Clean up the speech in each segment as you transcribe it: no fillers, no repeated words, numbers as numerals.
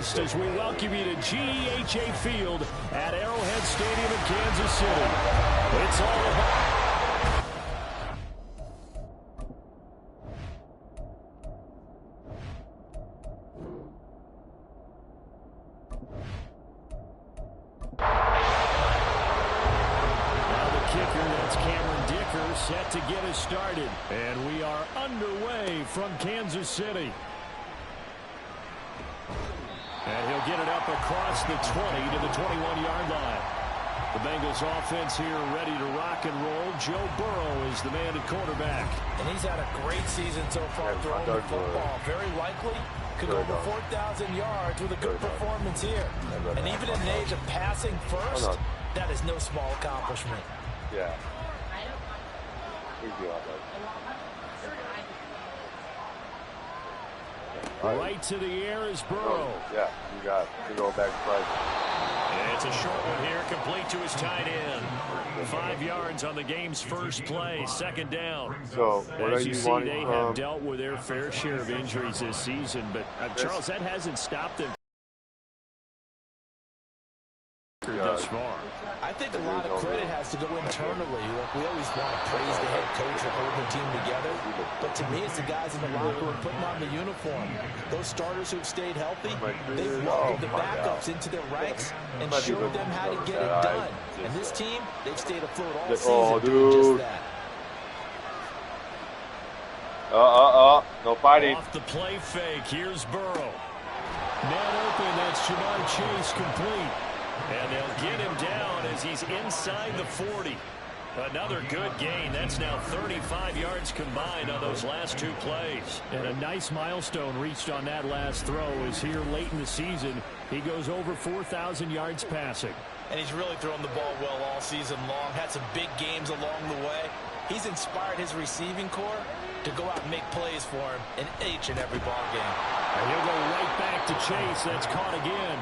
dismissed as we welcome you to GEHA Field at Arrowhead Stadium in Kansas City. It's all about... set to get us started, and we are underway from Kansas City. And he'll get it up across the 20 to the 21-yard line. The Bengals offense here ready to rock and roll. Joe Burrow is the man at quarterback. And he's had a great season so far throwing the football. Very likely could go over 4,000 yards with a good performance here. And even in the age of passing first, that is no small accomplishment. Yeah. Right to the air is Burrow. Yeah, you got it. You go back right. And it's a short one here, complete to his tight end. 5 yards on the game's first play, second down. So, as you see, they have dealt with their fair share of injuries this season, but Charles, that hasn't stopped them thus far. I think a lot of credit has to go internally. Look, we always want to praise the head coach for holding the team together, but to me, it's the guys in the locker room putting on the uniform. Those starters who've stayed healthy, they've welcomed the backups into their ranks and showed them how to get it done. And this team, they've stayed afloat all season doing just that. No fighting. Off the play fake, here's Burrow. Man open, that's Jamar Chase complete. And they'll get him down as he's inside the 40. Another good gain. That's now 35 yards combined on those last 2 plays. And a nice milestone reached on that last throw is here late in the season. He goes over 4,000 yards passing. And he's really thrown the ball well all season long. Had some big games along the way. He's inspired his receiving corps to go out and make plays for him in each and every ball game. And he'll go right back to Chase. That's caught again.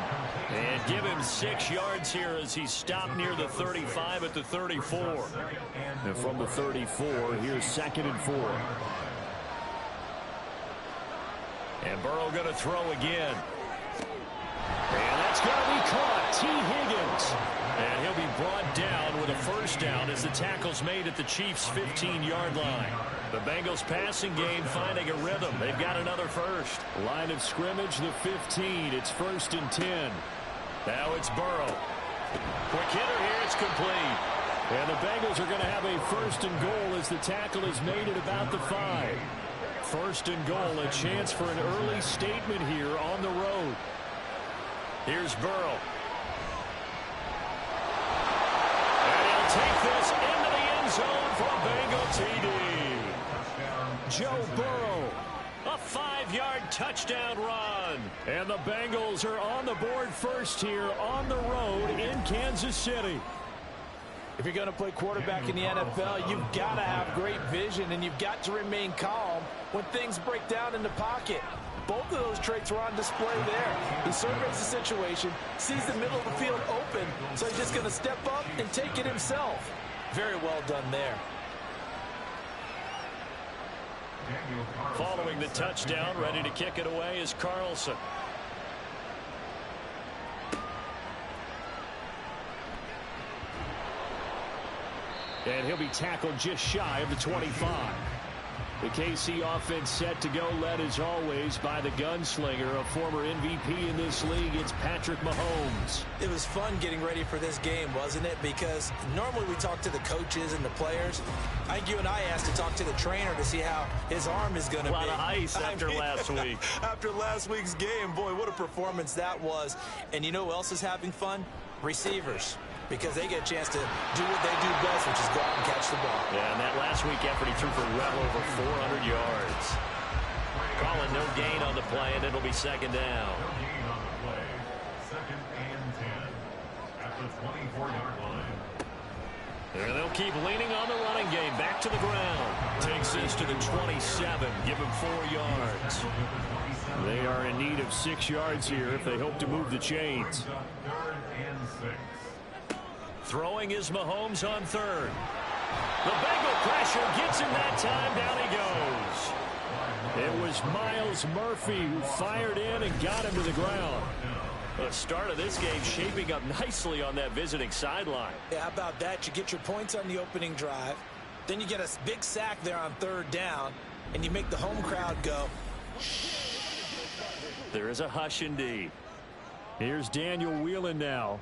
And give him 6 yards here as he's stopped near the 35 at the 34. And from the 34, here's 2nd and 4. And Burrow going to throw again. And that's going to be caught. T. Higgins. And he'll be brought down with a first down as the tackle's made at the Chiefs' 15-yard line. The Bengals passing game finding a rhythm. They've got another first. Line of scrimmage, the 15. It's 1st and 10. Now it's Burrow. Quick hitter here. It's complete. And the Bengals are going to have a 1st and goal as the tackle is made at about the 5. 1st and goal, a chance for an early statement here on the road. Here's Burrow. And he'll take this into the end zone for a Bengal TD. Joe Burrow, a 5-yard touchdown run. And the Bengals are on the board first here on the road in Kansas City. If you're going to play quarterback in the NFL, you've got to have great vision, and you've got to remain calm when things break down in the pocket. Both of those traits were on display there. He surveys the situation, sees the middle of the field open, so he's just going to step up and take it himself. Very well done there. Following the touchdown, ready to kick it away is Carlson. And he'll be tackled just shy of the 25. The KC offense set to go, led as always by the gunslinger, a former MVP in this league. It's Patrick Mahomes. It was fun getting ready for this game, wasn't it? Because normally we talk to the coaches and the players. I think you and I asked to talk to the trainer to see how his arm is going to be. A lot of ice after last week. After last week's game, boy, what a performance that was. And you know who else is having fun? Receivers. Because they get a chance to do what they do best, which is go out and catch the ball. Yeah, and that last week effort, he threw for well over 400 yards. Calling no gain on the play, and it'll be 2nd down. And they'll keep leaning on the running game. Back to the ground. Takes this to the 27. Give him 4 yards. They are in need of 6 yards here if they hope to move the chains. Throwing is Mahomes on 3rd. The Bengal pressure gets him that time. Down he goes. It was Myles Murphy who fired in and got him to the ground. The start of this game shaping up nicely on that visiting sideline. Yeah, how about that? You get your points on the opening drive. Then you get a big sack there on third down. And you make the home crowd go. There is a hush indeed. Here's Daniel Whelan now.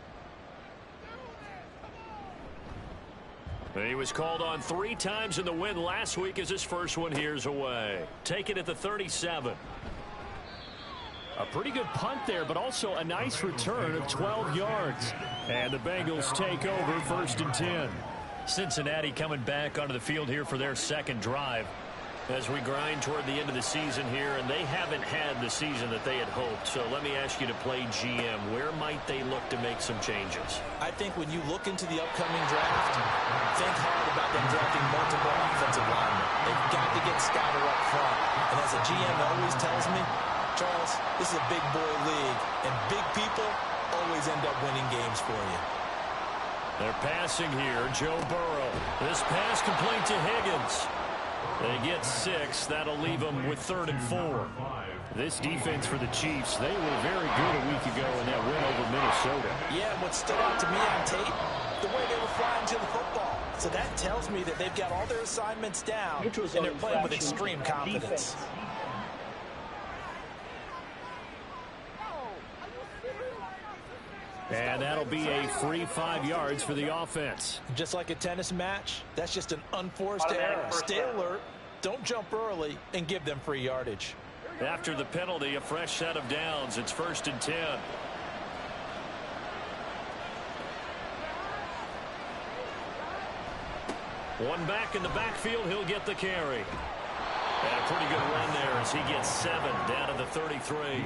He was called on 3 times in the win last week as his first one here's away. Taken at the 37. A pretty good punt there, but also a nice return of 12 yards. And the Bengals take over 1st and 10. Cincinnati coming back onto the field here for their second drive as we grind toward the end of the season here, and they haven't had the season that they had hoped. So let me ask you to play GM. Where might they look to make some changes? I think when you look into the upcoming draft, think hard about them drafting multiple offensive linemen. They've got to get Scouter up front. And as a GM always tells me, Charles, this is a big boy league, and big people always end up winning games for you. They're passing here. Joe Burrow. This pass complete to Higgins. They get 6. That'll leave them with 3rd and 4. This defense for the Chiefs, they were very good a week ago in that win over Minnesota. Yeah, what stood out to me on tape, the way they were flying to the football. So that tells me that they've got all their assignments down, and they're playing with extreme confidence. And that'll be a free 5 yards for the offense. Just like a tennis match, that's just an unforced error. Stay alert, don't jump early, and give them free yardage. After the penalty, a fresh set of downs. It's 1st and 10. One back in the backfield, he'll get the carry. And a pretty good run there as he gets 7 down to the 33.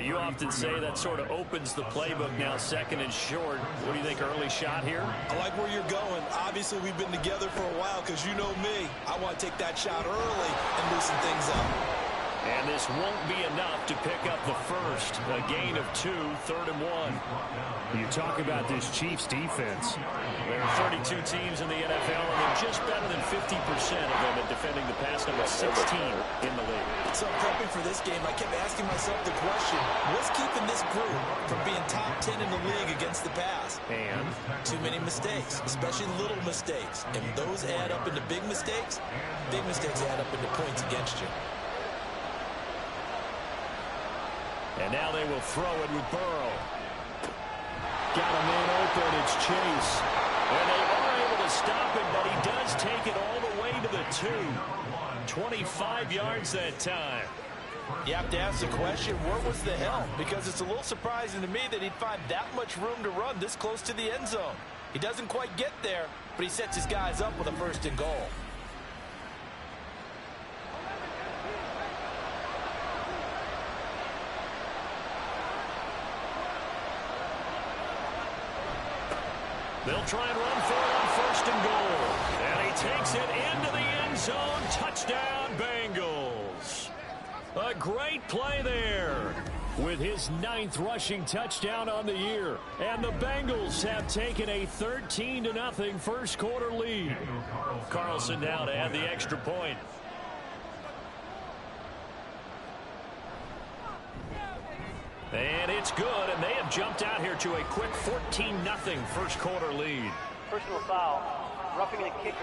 You often say that sort of opens the playbook now, 2nd and short. What do you think, early shot here? I like where you're going. Obviously, we've been together for a while because you know me. I want to take that shot early and loosen things up. And this won't be enough to pick up the first. A gain of 2, 3rd and 1. You talk about this Chiefs defense. There are 32 teams in the NFL, and they're just better than 50% of them at defending the pass, number 16 in the league. So prepping for this game, I kept asking myself the question, what's keeping this group from being top 10 in the league against the pass? And? Too many mistakes, especially little mistakes. And those add up into big mistakes. Big mistakes add up into points against you. And now they will throw it with Burrow. Got a man open, it's Chase. And they are able to stop it, but he does take it all the way to the 2. 25 yards that time. You have to ask the question, where was the help? Because it's a little surprising to me that he'd find that much room to run this close to the end zone. He doesn't quite get there, but he sets his guys up with a 1st and goal. They'll try and run for it on 1st and goal. And he takes it into the end zone. Touchdown, Bengals. A great play there with his 9th rushing touchdown on the year. And the Bengals have taken a 13-0 first quarter lead. Carlson now to add the extra point. And it's good, and they have jumped out here to a quick 14-0 first quarter lead. Personal foul, roughing the kicker,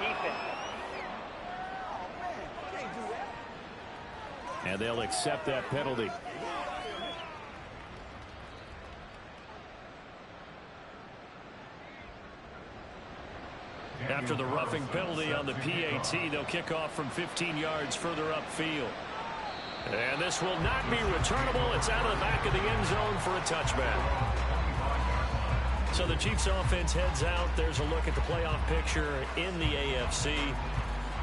defense. And they'll accept that penalty. After the roughing penalty on the PAT, they'll kick off from 15 yards further upfield. And this will not be returnable. It's out of the back of the end zone for a touchback. So the Chiefs offense heads out. There's a look at the playoff picture in the AFC.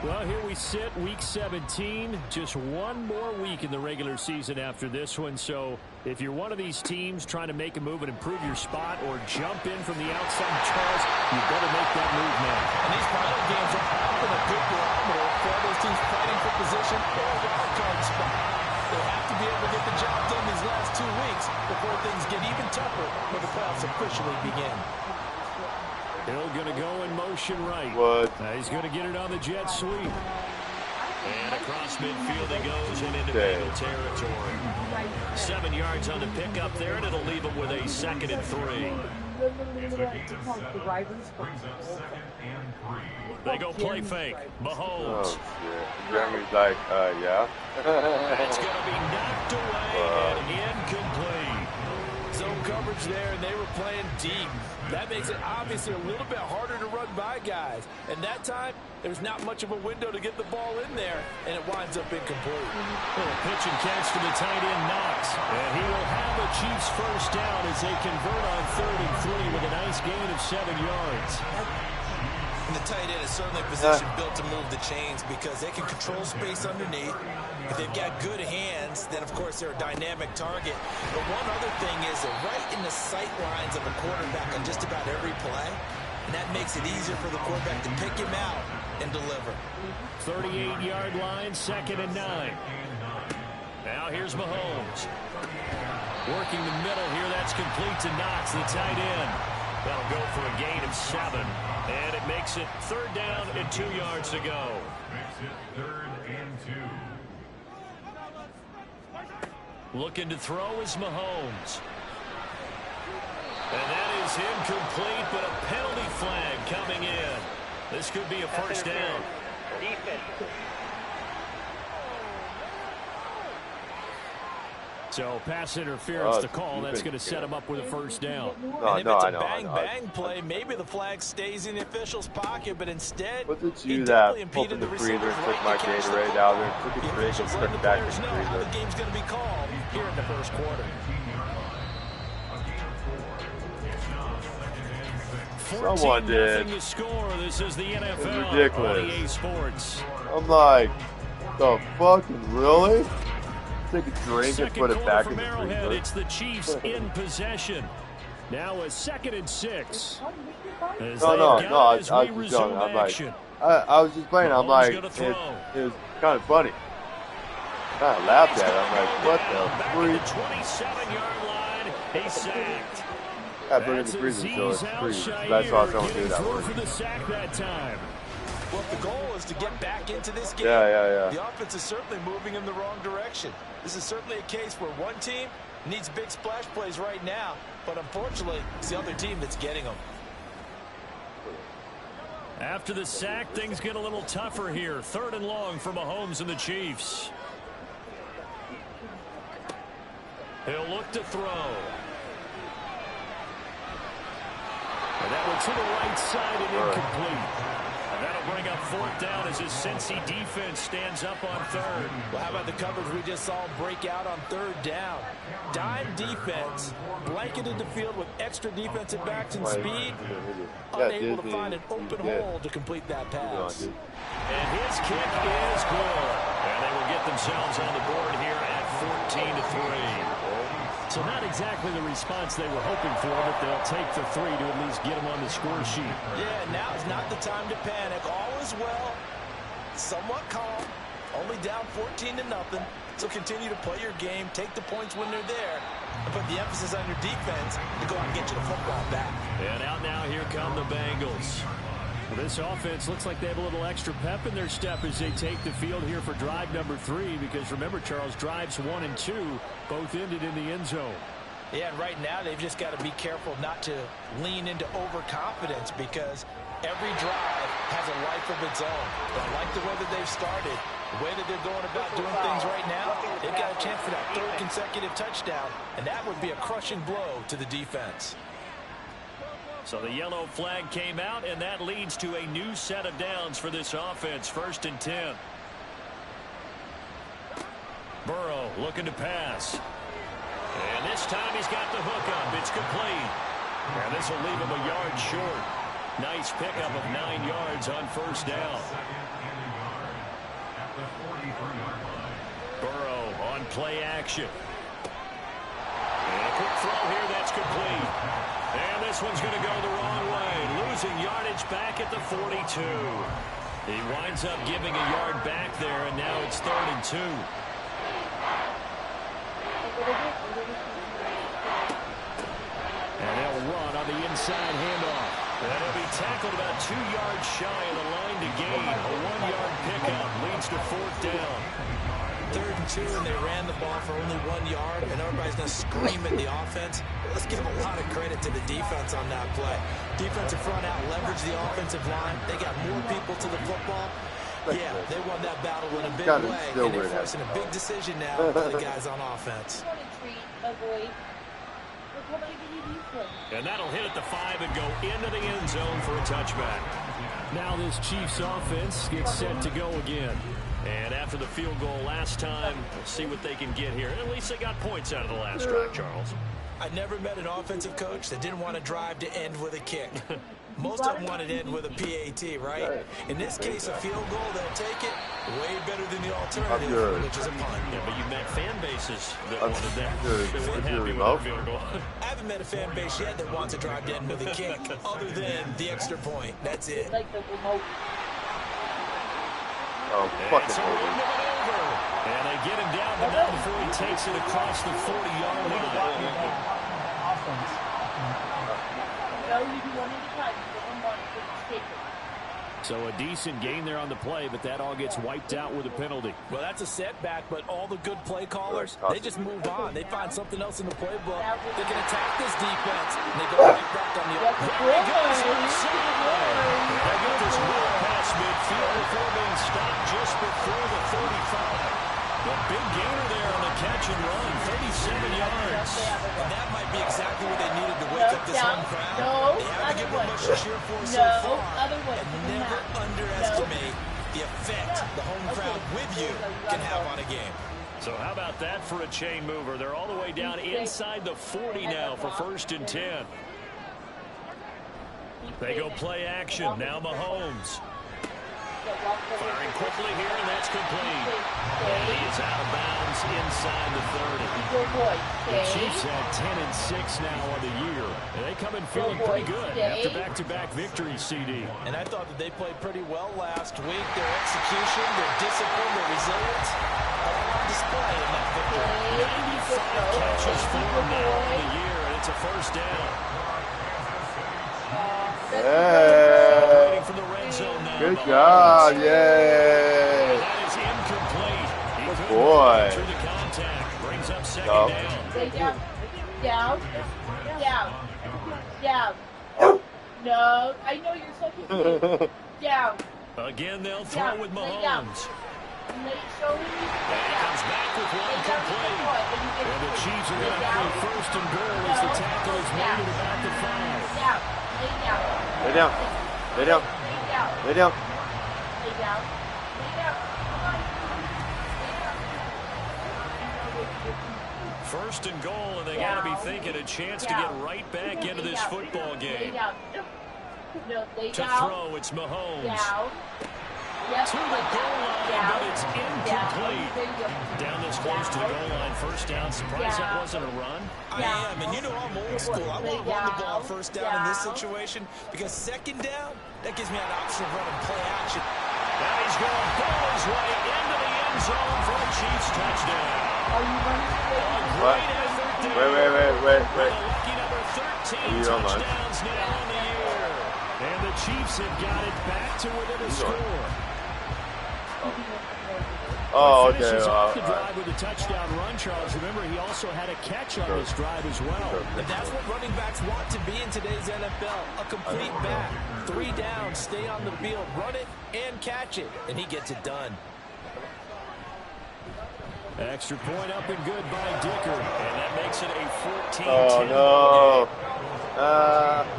Well, here we sit, week 17. Just one more week in the regular season after this one. So if you're one of these teams trying to make a move and improve your spot or jump in from the outside, Charles, you better make that move now. And these final games are often a good barometer for all those teams fighting for position or a wild card spot. They have to be able to get the job done these last 2 weeks before things get even tougher when the playoffs officially begin. Hill going to go in motion right. What? He's going to get it on the jet sweep. And across midfield he goes and into Bengal territory. 7 yards on the pickup there, and it'll leave him with a 2nd and 3. They go play fake. Mahomes. Oh, shit. Jeremy's like, yeah. It's going to be knocked away and incomplete. Zone coverage there, and they were playing deep. That makes it obviously a little bit harder to run by guys. And that time, there was not much of a window to get the ball in there, and it winds up incomplete. Well, pitch and catch for the tight end Knox. And he will have a Chiefs first down as they convert on 3rd and 3 with a nice gain of 7 yards. And the tight end is certainly a position built to move the chains because they can control space underneath. If they've got good hands, then, of course, they're a dynamic target. But one other thing is they're right in the sight lines of a quarterback on just about every play. And that makes it easier for the quarterback to pick him out and deliver. 38-yard line, 2nd and 9. Now here's Mahomes. Working the middle here, that's complete to Knox, the tight end. That'll go for a gain of 7. And it makes it 3rd down and 2 yards to go. Makes it 3rd and 2. Looking to throw is Mahomes. And that is incomplete, but a penalty flag coming in. This could be a first down. Defense. So pass interference to call. That's going to set him up with a first down. And if it's a bang-bang play, maybe the flag stays in the official's pocket, but instead, was it you that opened the freezer and took my Gatorade out there, took the fridge and stuck it back in the freezer? The game's going to be called here in the first quarter. Someone did. To score. This is the NFL. Ridiculous. On EA Sports. I'm like, the fucking really? Take a drink and put it back in the Arrowhead, freezer. it's the Chiefs in possession. Now a 2nd and 6. No, I was just joking. I'm like, I was just playing. I'm like, it was kind of funny. I kind of laughed at it. I'm like, what the freak? 27-yard line. He's sacked. I put it in the freezer so it's freeze. That's why someone do that for the sack that time. Well, the goal is to get back into this game. Yeah. The offense is certainly moving in the wrong direction. This is certainly a case where one team needs big splash plays right now, but unfortunately, it's the other team that's getting them. After the sack, things get a little tougher here. 3rd and long for Mahomes and the Chiefs. He'll look to throw. And that one to the right side and incomplete. And that'll bring up 4th down as his Cincy defense stands up on 3rd. Well, how about the coverage we just saw break out on 3rd down? Dime defense, blanketed the field with extra defensive backs and speed, unable to find an open hole to complete that pass. And his kick is good. And they will get themselves on the board here at 14-3. So not exactly the response they were hoping for, but they'll take the 3 to at least get them on the score sheet. Yeah, now is not the time to panic. All is well, somewhat calm, only down 14-0. So continue to play your game, take the points when they're there, and put the emphasis on your defense to go out and get you the football back. And out now, here come the Bengals. Well, this offense looks like they have a little extra pep in their step as they take the field here for drive number 3, because remember, Charles, drives 1 and 2 both ended in the end zone. Yeah, and right now they've just got to be careful not to lean into overconfidence, because every drive has a life of its own. But I like the way that they've started, the way that they're going about doing things right now. They've got a chance for that 3rd consecutive touchdown, and that would be a crushing blow to the defense. So the yellow flag came out, and that leads to a new set of downs for this offense. 1st and 10. Burrow looking to pass. And this time he's got the hook up. It's complete. And this will leave him a yard short. Nice pickup of 9 yards on 1st down. Burrow on play action. And a quick throw here, that's complete. And this one's going to go the wrong way. Losing yardage back at the 42. He winds up giving a yard back there, and now it's 3rd and 2. And they'll run on the inside handoff. And he'll be tackled about 2 yards shy of the line to gain. A 1-yard pickup leads to 4th down. 3rd and 2, and they ran the ball for only 1 yard, and everybody's going to scream at the offense. Let's give a lot of credit to the defense on that play. Defensive front out, leverage the offensive line. They got more people to the football. Yeah, they won that battle in a big way, and they're forcing a big decision now for the guys on offense. And that'll hit at the 5 and go into the end zone for a touchback. Now this Chiefs offense gets set to go again. And after the field goal last time, we'll see what they can get here. At least they got points out of the last drive, Charles. I never met an offensive coach that didn't want to drive to end with a kick. Most of them want to end with a PAT, right? In this case, a field goal, they'll take it. Way better than the alternative, which is a punt. Yeah, but you met fan bases that wanted that. They weren't happy with a field goal. I haven't met a fan base yet that wants to drive to end with a kick, other than the extra point. That's it. Oh, fucking over. And they get him down, but not before he takes it across the 40-yard line. So a decent gain there on the play, but that all gets wiped out with a penalty. Well, that's a setback, but all the good play callers, they just move on. They find something else in the playbook. They can attack this defense, and they go right back on the other. There he goes inside. They get this well past midfield before being stopped just before the 35. The big gainer there on the catch and run, 37 yards. And that might be exactly what they needed to wake up this home crowd. They haven't given much to cheer for so far. And never underestimate the effect the home crowd with you can have on a game. So how about that for a chain mover? They're all the way down inside the 40 now for 1st and 10. They go play action. Now Mahomes. Firing quickly here, and that's complete. And he is out of bounds inside the 30. The Chiefs had 10-6 now on the year. And they come in feeling pretty good after back-to-back victories, CD. And I thought that they played pretty well last week. Their execution, their discipline, their resilience, all on display in that victory. 95 catches for them now on the year, and it's a 1st down. Hey. From the red zone now. Good job, yay! That is incomplete. Good boy. Through the contact, brings up 2nd down. Down. No, I know you're so confused. Down. Again, they'll throw with Mahomes. And he comes back with one complete. And the Chiefs are going to have a 1st and goal as the tackle is made at about the 5. Lay down. Lay down. Lay down. First and goal, and they got to be thinking a chance to get right back into this football game. To throw, it's Mahomes. To the goal line, but it's incomplete. Down this close to the goal line, 1st down. Surprised that wasn't a run? I am, and you know I'm old school. I want to run the ball 1st down in this situation because 2nd down, that gives me an option of running play action. Now he's going ball his way into the end zone for a Chiefs touchdown. What? Wait. Lucky number 13 touchdowns now on the year. And the Chiefs have got it back to within a score. Oh, okay. Finishes off the drive with a touchdown run, Charles. Remember, he also had a catch on this drive as well. And that's what running backs want to be in today's NFL. A complete back. 3 down, stay on the field, run it, and catch it. And he gets it done. Extra point up and good by Dicker. And that makes it a 14-10 Oh, no.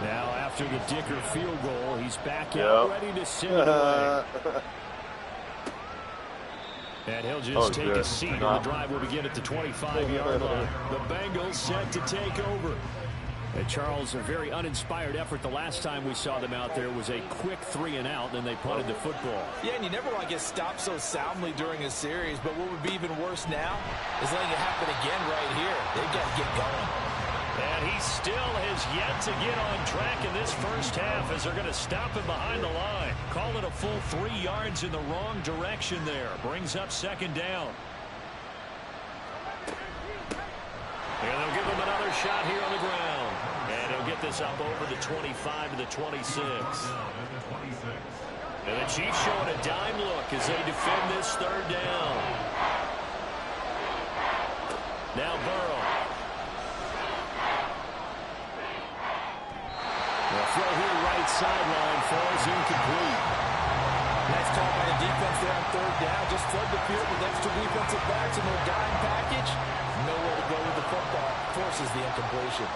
Now, after the Dicker field goal, he's back out ready to send it away. And he'll just take a seat on the drive will begin at the 25-yard line. The Bengals set to take over. And Charles, a very uninspired effort. The last time we saw them out there was a quick 3-and-out, then they punted the football. Yeah, and you never want to get stopped so soundly during a series, but what would be even worse now is letting it happen again right here. They've got to get going. And he still has yet to get on track in this 1st half as they're going to stop him behind the line. Call it a full 3 yards in the wrong direction there. Brings up 2nd down. And they'll give him another shot here on the ground. And he'll get this up over the 25 to the 26. And the Chiefs showing a dime look as they defend this third down. Now Burrow. The throw here right sideline falls incomplete. Nice call by the defense there on third down. Just flood the field with extra defensive backs and their dime package. Nowhere to go with the football. Forces the incompletion.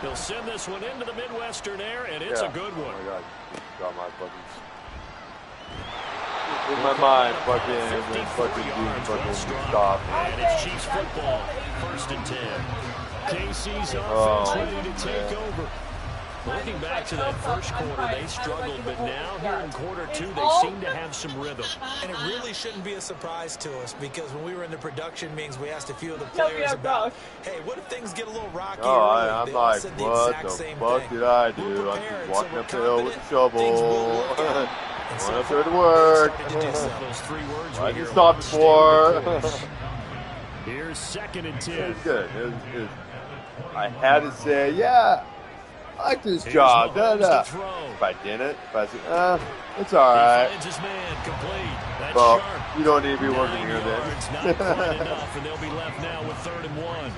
They'll send this one into the Midwestern air, and it's a good one. Oh, my God. Got my fucking... In my mind, fucking stop. And it's Chiefs football. 1st and 10. KC's offense ready to take over. Looking back to that first quarter, they struggled, but now here in quarter 2, they seem to have some rhythm. And it really shouldn't be a surprise to us because when we were in the production meetings, we asked a few of the players about, hey, what if things get a little rocky? I'm like, what the fuck did I do? I'm just walking up the hill with a shovel. Going up there to work. I can stop before. Here's 2nd and 10. It was good. I had to say, yeah, I like this job. If I didn't, it's all right. Well, you don't need to be working here then. And they'll be left now with 3rd and 1.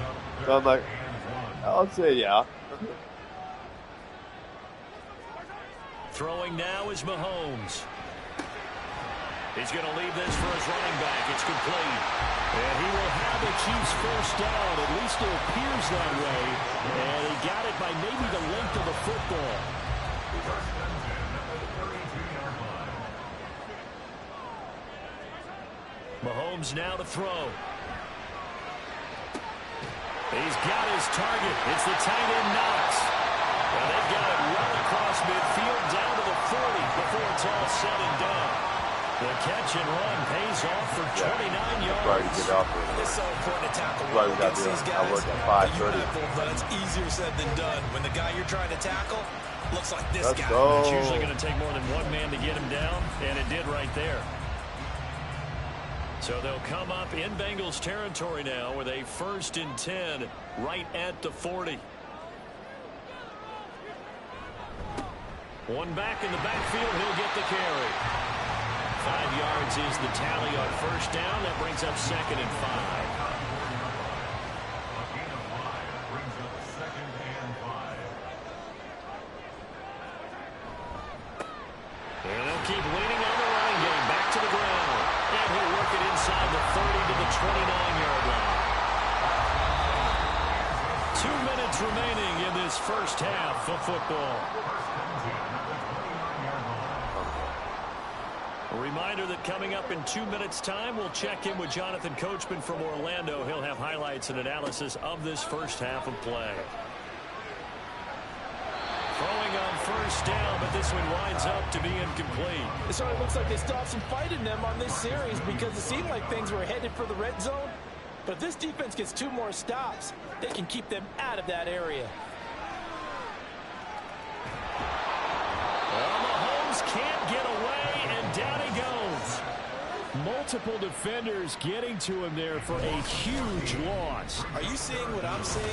So I'm like, I'll say yeah. Throwing now is Mahomes. He's going to leave this for his running back. It's complete. And he will have the Chiefs first down. At least it appears that way. And he got it by maybe the length of the football. Mahomes now to throw. He's got his target. It's the tight end Knox. And they've got it well across midfield down to the 40 before it's all said and done. The catch and run pays off for 29 yards. Right to get off there. It's so important to tackle Right, we got to do it. I worked at 5:30. But it's easier said than done. When the guy you're trying to tackle looks like this guy. It's usually going to take more than one man to get him down, and it did right there. So they'll come up in Bengals territory now with a 1st and 10 right at the 40. One back in the backfield, he'll get the carry. 5 yards is the tally on first down. That brings up 2nd and 5. And they'll keep leaning on the running game. Back to the ground. And he'll work it inside the 30 to the 29-yard line. 2 minutes remaining in this first half of football. A reminder that coming up in 2 minutes' time, we'll check in with Jonathan Coachman from Orlando. He'll have highlights and analysis of this first half of play. Throwing on first down, but this one winds up to be incomplete. It sort of looks like they still have some fight in them on this series because it seemed like things were headed for the red zone. But if this defense gets 2 more stops, they can keep them out of that area. Well, Mahomes can't get away, and down he goes. Multiple defenders getting to him there for a huge loss. Are you seeing what I'm seeing?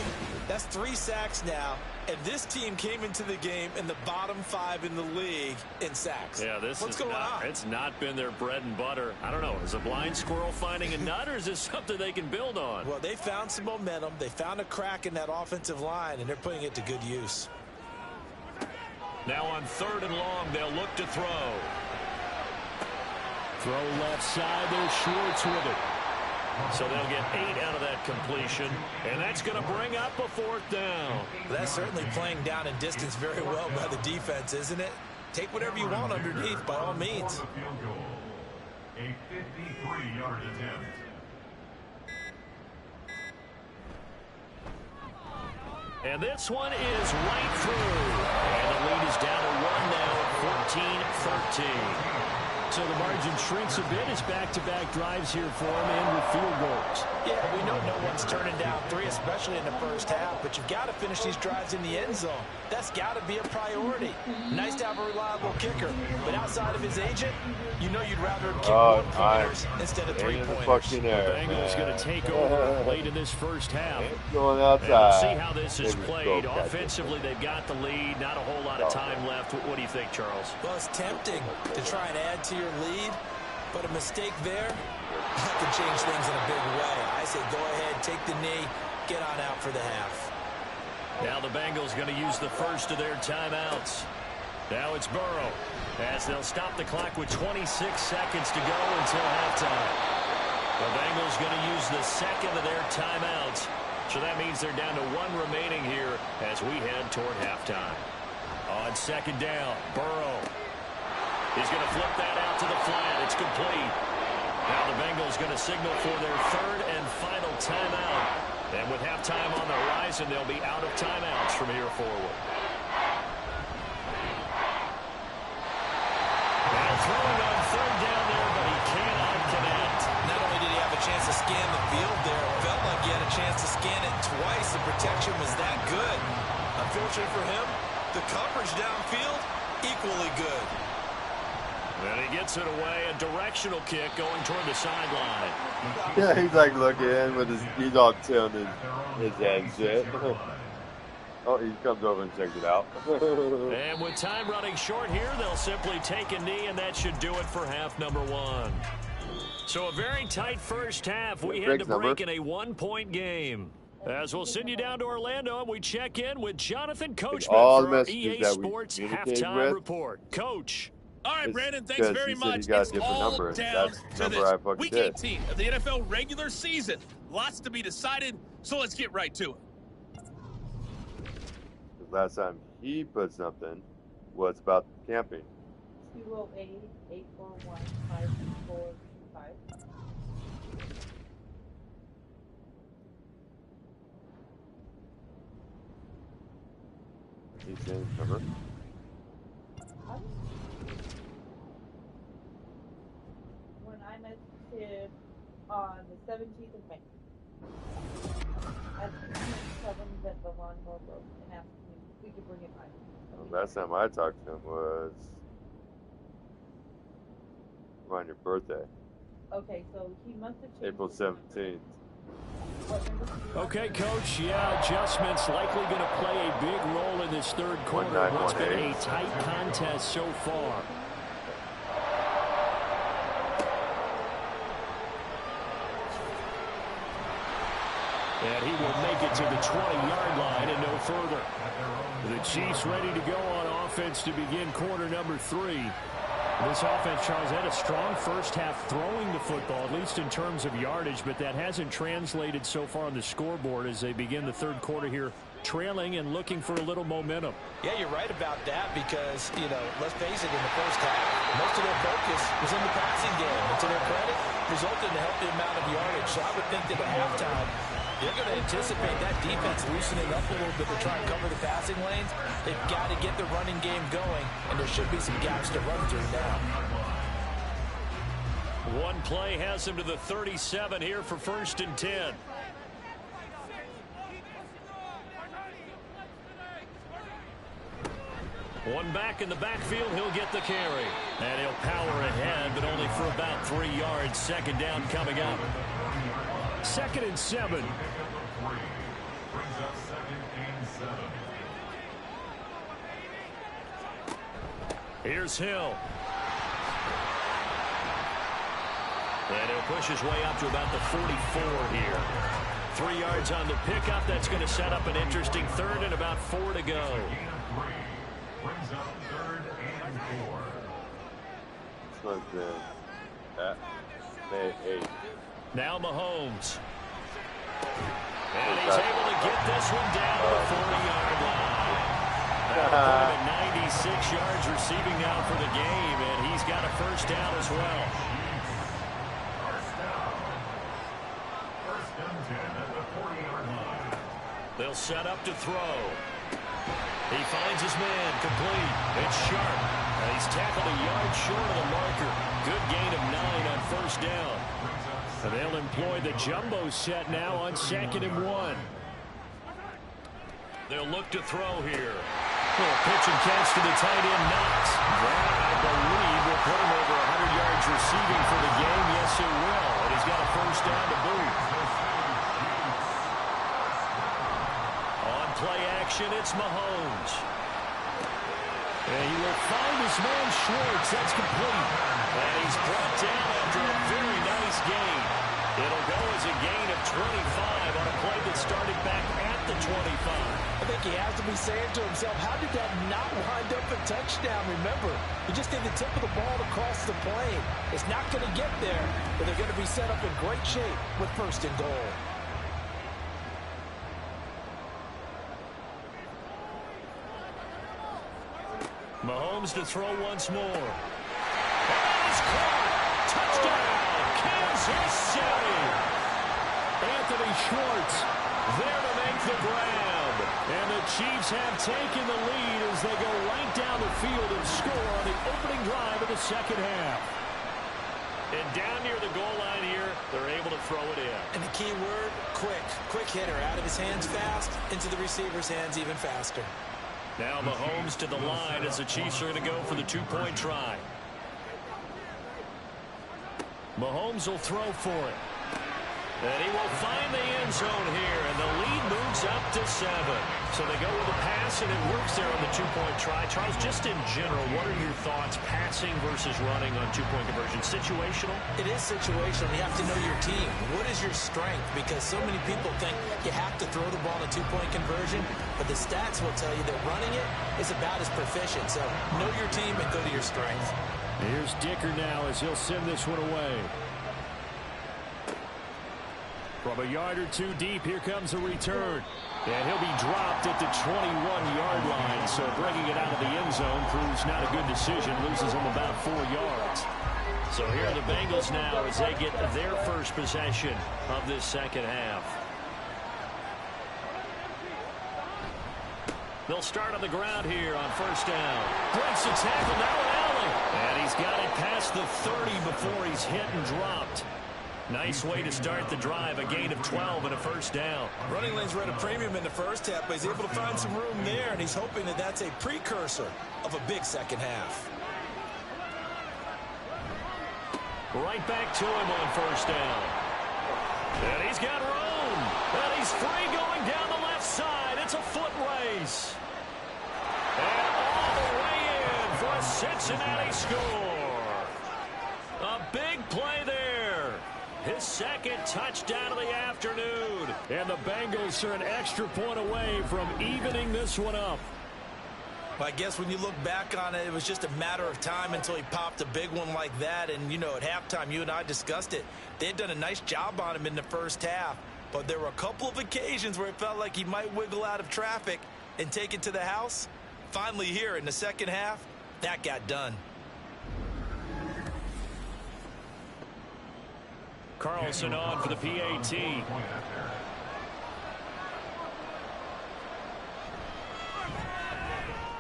That's 3 sacks now, and this team came into the game in the bottom 5 in the league in sacks. Yeah, what's going on? It's not been their bread and butter. I don't know. Is a blind squirrel finding a nut, or is this something they can build on? Well, they found some momentum. They found a crack in that offensive line, and they're putting it to good use. Now on 3rd and long, they'll look to throw. Throw left side, there's Schwartz with it. So they'll get 8 out of that completion, and that's going to bring up a 4th down. That's certainly playing down in distance very well by the defense, isn't it? Take whatever you want underneath, by all means. A 53-yard attempt. And this one is right through. And the lead is down to 1 now at 14-13. So the margin shrinks a bit as back-to-back drives here for him and with field goals. Yeah, we know no one sense turning down 3, especially in the first half, but you've got to finish these drives in the end zone. That's got to be a priority. Nice to have a reliable kicker, but outside of his agent, you know you'd rather him kick 1-pointers instead of 3-pointers. The Bengals going to take over late in this first half. Going outside. And we'll see how this is played. Offensively, they've got the lead. Not a whole lot of time left. What do you think, Charles? Well, it's tempting to try and add to your lead, but a mistake there that could change things in a big way. I say go ahead, take the knee, get on out for the half. Now the Bengals going to use the first of their timeouts. Now it's Burrow, as they'll stop the clock with 26 seconds to go until halftime. The Bengals going to use the second of their timeouts, so that means they're down to 1 remaining here as we head toward halftime. On second down, Burrow. He's going to flip that out to the flat. It's complete. Now the Bengals going to signal for their third and final timeout. And with halftime on the horizon, they'll be out of timeouts from here forward. Now throwing on third down there, but he cannot connect. Not only did he have a chance to scan the field there, it felt like he had a chance to scan it twice. The protection was that good. Unfortunately for him, the coverage downfield, equally good. And he gets it away, a directional kick going toward the sideline. Yeah, he's like looking with he's all tilted his head and shit. Oh, he comes over and checks it out. And with time running short here, they'll simply take a knee, and that should do it for half number 1. So a very tight first half. We head to break in a 1-point game. As we'll send you down to Orlando, and we check in with Jonathan Coachman for our EA Sports Halftime Report. Coach. All right, Brandon, thanks very much. It's all down to this Week 18 of the NFL regular season. Lots to be decided, so let's get right to it. Last time he put something was about camping. 208-841-5425. He's saying his number. When I met him on the 17th of May, at the lawnmower broke and asked me if we could bring it by. Last time I talked to him was on your birthday. Okay, so he must have changed. April 17th. Okay, Coach, adjustments likely going to play a big role in this third quarter. What's been a tight contest so far. And he will make it to the 20-yard line and no further. The Chiefs ready to go on offense to begin quarter number 3. This offense, Charles, had a strong first half throwing the football, at least in terms of yardage, but that hasn't translated so far on the scoreboard as they begin the third quarter here, trailing and looking for a little momentum. Yeah, you're right about that because, let's face it, in the first half, most of their focus was in the passing game. And to their credit, resulted in a healthy amount of yardage. So I would think that at halftime, they're going to anticipate that defense loosening up a little bit to try and cover the passing lanes. They've got to get the running game going, and there should be some gaps to run through now. One play has him to the 37 here for 1st and 10. One back in the backfield, he'll get the carry. And he'll power ahead, but only for about 3 yards. Second down coming up. 2nd and 7. Here's Hill. And he'll push his way up to about the 44 here. 3 yards on the pickup. That's going to set up an interesting third and about 4 to go. Brings up 3rd and 4. This one's May 8th. Now Mahomes. And he's able to get this one down to the 40-yard line. That'll put him at 96 yards receiving now for the game, and he's got a first down as well. First and 10 at the 40-yard line. They'll set up to throw. He finds his man, complete. It's Sharp. And he's tackled a yard short of the marker. Good gain of 9 on first down. Brings up And they'll employ the jumbo set now on 2nd and 1. They'll look to throw here. Little pitch and catch to the tight end, Knox. That, I believe, will put him over 100 yards receiving for the game. Yes, it will. And he's got a first down to boot. On play action, it's Mahomes. And he will find his man Schwartz. That's complete. And he's brought down after a very nice gain. It'll go as a gain of 25 on a play that started back at the 25. I think he has to be saying to himself, how did that not wind up a touchdown? Remember, he just did the tip of the ball across the plane. It's not going to get there, but they're going to be set up in great shape with 1st and goal. Mahomes to throw once more. And it's caught. Touchdown, Kansas City. Anthony Schwartz there to make the grab. And the Chiefs have taken the lead as they go right down the field and score on the opening drive of the 2nd half. And down near the goal line here, they're able to throw it in. And the key word, quick. Quick hitter. Out of his hands fast, into the receiver's hands even faster. Now Mahomes to the line as the Chiefs are going to go for the 2-point try. Mahomes will throw for it. And he will find the end zone here, and the lead moves up to 7. So they go with a pass, and it works there on the 2-point try. Charles, just in general, what are your thoughts passing versus running on 2-point conversion? Situational? It is situational. You have to know your team. What is your strength? Because so many people think you have to throw the ball in a 2-point conversion, but the stats will tell you that running it is about as proficient. So know your team and go to your strength. Here's Dicker now as he'll send this one away. From a yard or 2 deep, here comes a return. And he'll be dropped at the 21-yard line. So bringing it out of the end zone proves not a good decision. Loses him about 4 yards. So here are the Bengals now as they get their first possession of this 2nd half. They'll start on the ground here on 1st down. Breaks the tackle, now Allen. And he's got it past the 30 before he's hit and dropped. Nice way to start the drive, a gain of 12 and a 1st down. Running lanes were at a premium in the 1st half, but he's able to find some room there, and he's hoping that that's a precursor of a big 2nd half. Right back to him on 1st down. And he's got room. And he's free going down the left side. It's a foot race. And all the way in for a Cincinnati score. A big play there. His 2nd touchdown of the afternoon. And the Bengals are an extra point away from evening this one up. I guess when you look back on it, it was just a matter of time until he popped a big one like that. And, you know, at halftime, you and I discussed it. They had done a nice job on him in the 1st half. But there were a couple of occasions where it felt like he might wiggle out of traffic and take it to the house. Finally here in the 2nd half, that got done. Carlson on for the PAT.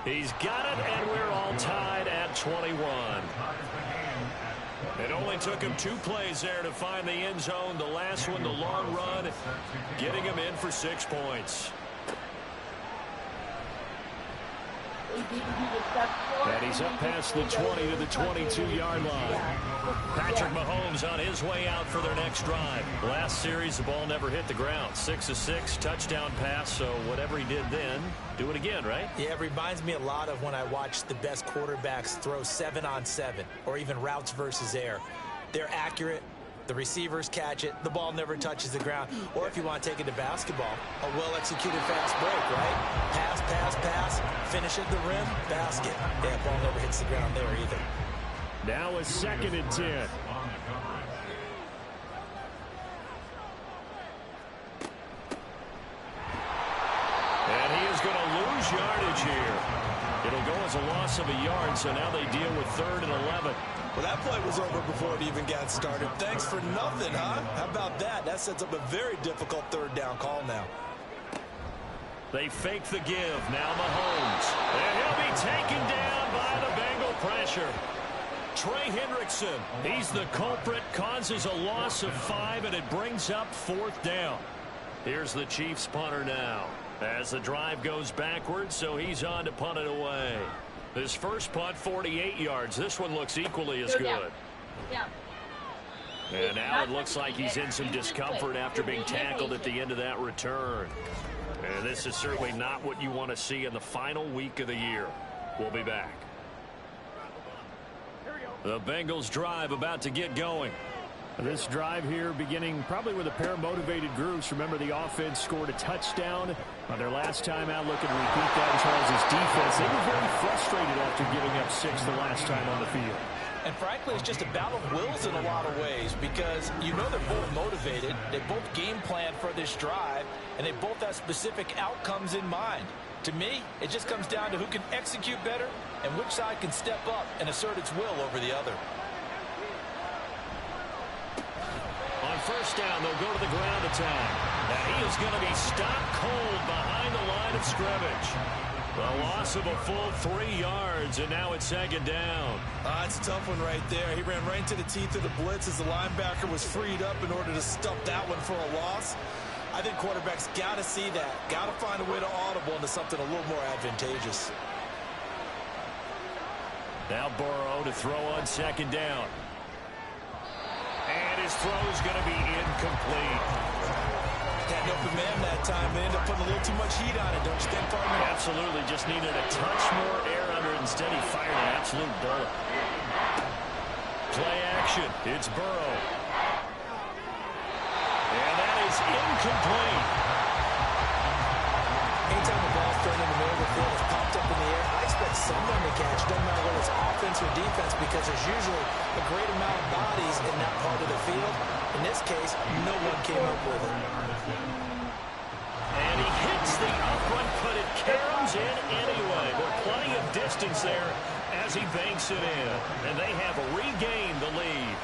He's got it, and we're all tied at 21. It only took him 2 plays there to find the end zone. The last one, the long run, getting him in for 6 points. And he's up past the 20 to the 22-yard line. Patrick Mahomes on his way out for their next drive. Last series, the ball never hit the ground. 6 of 6, touchdown pass, so whatever he did then, do it again, right? Yeah, it reminds me a lot of when I watch the best quarterbacks throw 7-on-7 or even routes versus air. They're accurate. The receivers catch it. The ball never touches the ground. Or if you want to take it to basketball, a well-executed fast break, right? Pass, pass, pass. Finish at the rim, basket. Yeah, ball never hits the ground there either. Now a 2nd and 10. And he is going to lose yardage here. It'll go as a loss of a yard, so now they deal with 3rd and 11. Well, that play was over before it even got started. Thanks for nothing, huh? How about that? That sets up a very difficult 3rd down call now. They fake the give. Now Mahomes. And he'll be taken down by the Bengal pressure. Trey Hendrickson, he's the culprit, causes a loss of 5, and it brings up 4th down. Here's the Chiefs punter now as the drive goes backwards, so he's on to punt it away. His first punt, 48 yards. This one looks equally as good. Yeah. And now it looks like he's in some discomfort after being tackled at the end of that return. And this is certainly not what you want to see in the final week of the year. We'll be back. The Bengals drive about to get going. This drive here beginning probably with a pair of motivated groups. Remember, the offense scored a touchdown on their last time out. Looking to repeat that in Charles' defense. They were very frustrated after giving up 6 the last time on the field. And frankly, it's just a battle of wills in a lot of ways because you know they're both motivated. They both game plan for this drive, and they both have specific outcomes in mind. To me, it just comes down to who can execute better and which side can step up and assert its will over the other. On first down, they'll go to the ground attack. Now he is going to be stopped cold behind the line of scrimmage. A loss of a full 3 yards, and now it's 2nd down. It's a tough one right there. He ran right into the teeth of the blitz as the linebacker was freed up in order to stuff that one for a loss. I think quarterbacks got to see that. Got to find a way to audible into something a little more advantageous. Now Burrow to throw on 2nd down. And his throw is going to be incomplete. Had no command that time. They ended up putting a little too much heat on it, don't you think, partner? Absolutely. Just needed a touch more air under it. Instead, he fired an absolute bullet. Play action. It's Burrow. And that is incomplete. Anytime the ball's thrown in the middle of the field, it's popped up in the air, I expect someone to catch. Doesn't matter whether it's offense or defense because there's usually a great amount of bodies in that part of the field. In this case, no one came up with it. And he hits the upright, but it caroms in anyway. But plenty of distance there as he banks it in. And they have regained the lead.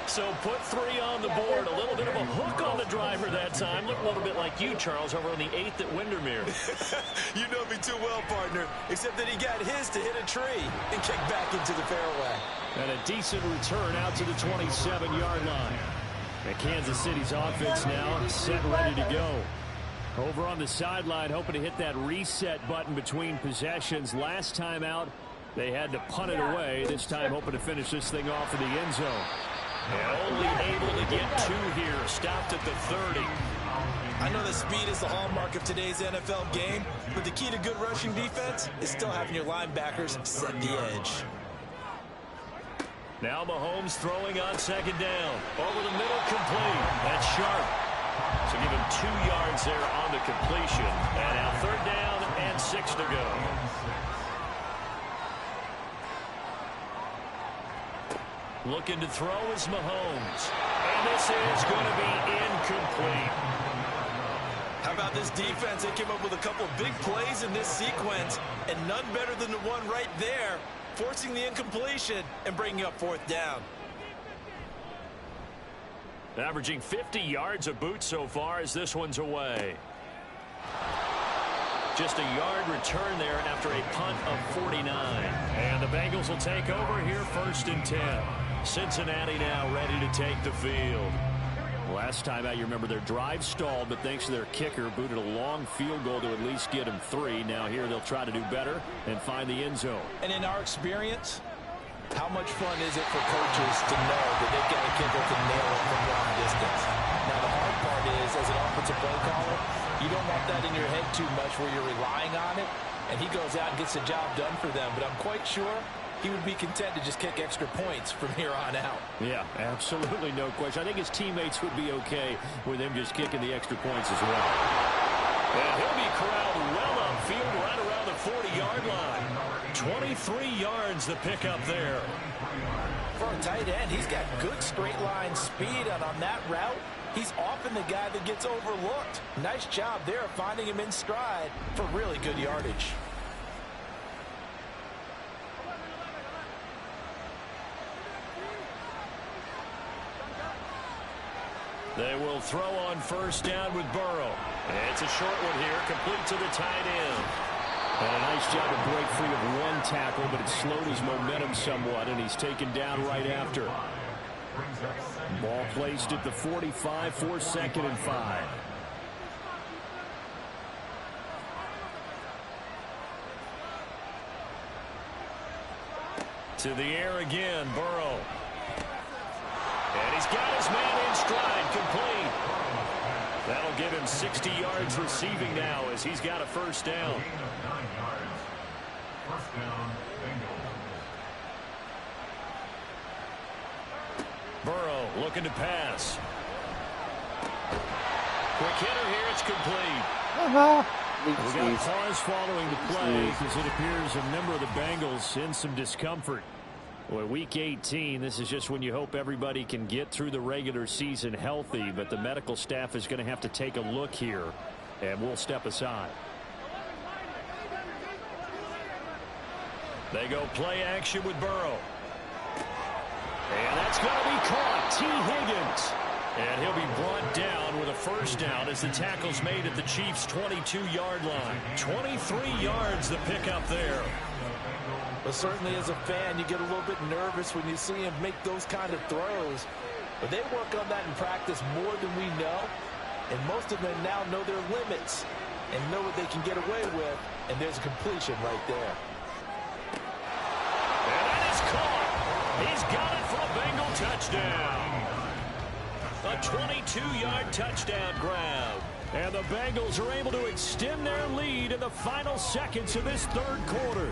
So put 3 on the board. A little bit of a hook on the driver that time. Looked a little bit like you, Charles, over on the 8th at Windermere. You know me too well, partner. Except that he got his to hit a tree and kick back into the fairway. And a decent return out to the 27-yard line. And Kansas City's offense now set, ready to go. Over on the sideline, hoping to hit that reset button between possessions. Last time out, they had to punt it away. This time, hoping to finish this thing off in the end zone. And only able to get 2 here. Stopped at the 30. I know that speed is the hallmark of today's NFL game, but the key to good rushing defense is still having your linebackers set the edge. Now Mahomes throwing on 2nd down. Over the middle, complete. That's Sharp. So give him 2 yards there on the completion. And now 3rd down and 6 to go. Looking to throw is Mahomes. And this is going to be incomplete. How about this defense? They came up with a couple of big plays in this sequence, and none better than the one right there, forcing the incompletion and bringing up 4th down. Averaging 50 yards a boot so far as this one's away. Just a yard return there after a punt of 49. And the Bengals will take over here 1st and 10. Cincinnati now ready to take the field. Last time out, you remember their drive stalled, but thanks to their kicker, booted a long field goal to at least get them 3. Now here they'll try to do better and find the end zone. And in our experience, how much fun is it for coaches to know that they've got a kicker to nail it from long distance? Now the hard part is, as an offensive play caller, you don't want that in your head too much where you're relying on it, and he goes out and gets the job done for them. But I'm quite sure he would be content to just kick extra points from here on out. Yeah, absolutely no question. I think his teammates would be okay with him just kicking the extra points as well. And he'll be corralled well upfield right around the 40-yard line. 23 yards to pick up there. For a tight end, he's got good straight line speed, and on that route, he's often the guy that gets overlooked. Nice job there finding him in stride for really good yardage. They will throw on 1st down with Burrow. It's a short one here, complete to the tight end. And a nice job to break free of one tackle, but it slowed his momentum somewhat, and he's taken down right after. Ball placed at the 45 for 2nd and 5. To the air again, Burrow. And he's got his man in stride, complete. That'll give him 60 yards receiving now as he's got a first down. Burrow looking to pass. Quick hitter here, it's complete. We got a pause following the play because it appears a member of the Bengals in some discomfort. Well, week 18, this is just when you hope everybody can get through the regular season healthy, but the medical staff is going to have to take a look here, and we'll step aside. They go play action with Burrow. And that's going to be caught. T. Higgins. And he'll be brought down with a first down as the tackle's made at the Chiefs' 22-yard line. 23 yards the pickup there. But certainly as a fan, you get a little bit nervous when you see him make those kind of throws. But they work on that in practice more than we know. And most of them now know their limits and know what they can get away with. And there's a completion right there. And that is caught. He's got it for a Bengal touchdown. A 22-yard touchdown grab. And the Bengals are able to extend their lead in the final seconds of this third quarter.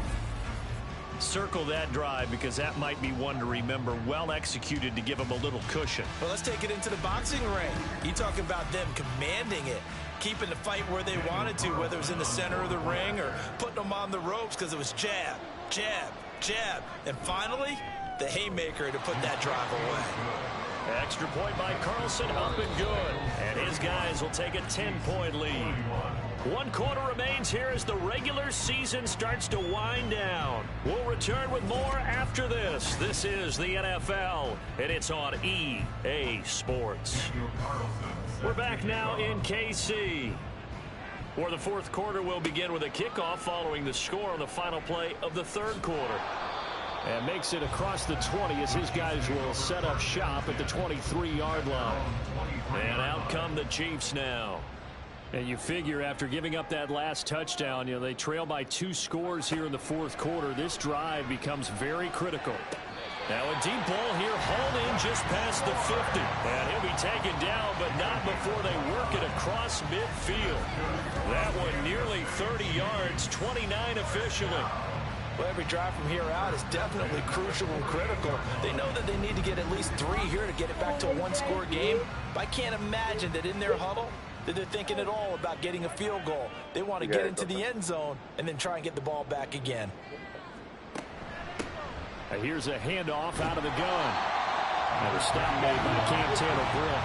Circle that drive because that might be one to remember. Well executed to give them a little cushion. Well, let's take it into the boxing ring. You talk about them commanding it, keeping the fight where they wanted to, whether it was in the center of the ring or putting them on the ropes because it was jab, jab, jab. And finally, the haymaker to put that drive away. Extra point by Carlson, up and good. And his guys will take a 10-point lead. 1 quarter remains here as the regular season starts to wind down. We'll return with more after this. This is the NFL, and it's on EA Sports. We're back now in KC, where the fourth quarter will begin with a kickoff following the score on the final play of the third quarter. And makes it across the 20 as his guys will set up shop at the 23-yard line. And out come the Chiefs now. And you figure after giving up that last touchdown, you know, they trail by 2 scores here in the fourth quarter. This drive becomes very critical. Now a deep ball here, hauled in just past the 50. And he'll be taken down, but not before they work it across midfield. That one nearly 30 yards, 29 officially. Well, every drive from here out is definitely crucial and critical. They know that they need to get at least 3 here to get it back to a 1-score game. But I can't imagine that in their huddle that they're thinking at all about getting a field goal. They want to get into the end zone and then try and get the ball back again. Here's a handoff out of the gun. And a stop made by Cam Taylor-Britt.